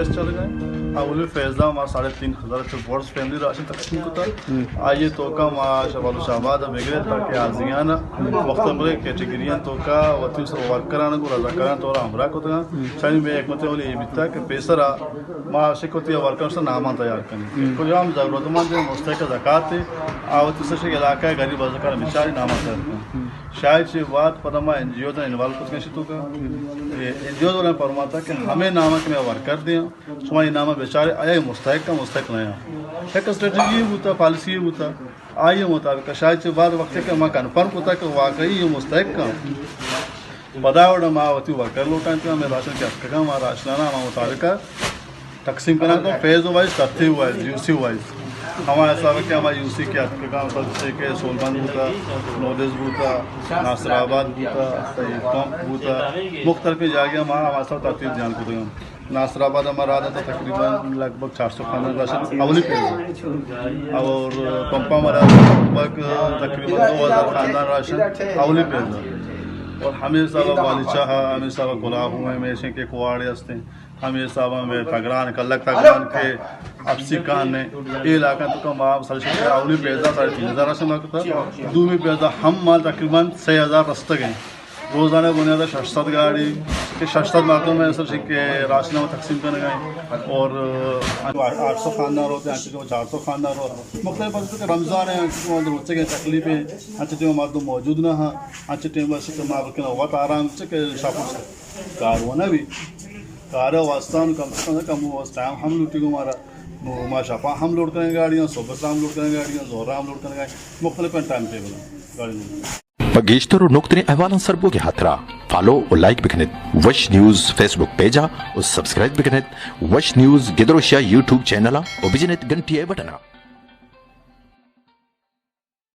فیض چل گئے اول فیض دا ما 3500 ورڈز فیملی راشن تقسیم کتا آئیے تو کا ما شبال شہباد بگرے تاکہ آزیان وقت برے کیٹیگریاں تو کا وطن سے ورکران کو رضاکران تو ہمراہ کو تا چاہیے میں ایک مطلب یہ بیتا کہ پیسرا ما شکوتی ورکر سے نامان تیار کریں کوئی عام ضرورت مند مستحق زکات آوت سے شک علاقہ غریب ذکر بیچارے نامان تیار کریں شاید سے بات پتہ این جی او نے انوالو کر کے تو کا این جی او نے فرماتا کہ ہمیں نامہ کے میں ورکر دیں سمای نامہ بیچارے آیا مستحق کا مستحق نہیں ایک اسٹریٹجی ہوتا پالیسی ہوتا آئیے مطابق شاید سے بعد وقت کہ میں کنفرم ہوتا کہ واقعی یہ مستحق کا بداوڑ ما وتی ورکر لوٹانتے ہیں میں راشن کے حق کا ما راشنانہ ما مطابقہ تقسیم کرنا تو فیض وائز ترتیب وائز یو سی وائز ہمارا حساب ہے کہ ہمارا یو سی کے حق کا جیسے کہ سولبند ہوتا نودز ہوتا ناصر آباد ہوتا پمپ ہوتا مختلف جگہ ہمارا سب ترتیب جان کو دیں ناصر آباد ہمارا آتا تھا تقریباً لگ بھگ 400 خاندان راشن اولی پیز اور پمپا ہمارا لگ بھگ تقریباً 2000 خاندان راشن اولی پیز اور ہمیں صاحب والی چاہا ہمیں صاحب گلاب ہوئے ہمیشہ کے کواڑے ہستے ہمیں صاحب ہمیں تگران کلک تگران کے افسی کان نے یہ علاقہ تو کم آپ سرشن کے اولی پیزا 3500 راشن لگتا دومی پیزا ہم مال تقریباً 6000 رستہ گئے روزانہ بنیادہ 600 گاڑی کہ 600 مارکوں میں سر کے راشن میں تقسیم کرنے گئے اور 800 خاندان ہوتے ہیں 400 خاندان ہوتے مختلف وقت کہ رمضان ہے بچے کے تکلیفیں اچھے ٹیم مردم موجود نہ ہیں اچھے ٹیم بس کہ مارکن وقت آرام سے کہ شاپ کاروانا بھی کار واسطان کم کم ٹائم ہم لوٹی کو ہمارا ما شفا ہم لوڈ کریں گاڑیاں صبح ہم لوڈ کریں گاڑیاں زہرہ ہم لوڈ کریں گاڑی مختلف ٹائم ٹیبل ہیں گاڑی بگیشتر و نقطۂ احوالن سربو کے ہاتھرا فالو و لائک بکنت وش نیوز فیس بک پیجا اور سبسکرائب بکنت وش نیوز گدروشیا یوٹیوب چینل و بجنت گھنٹی بٹنا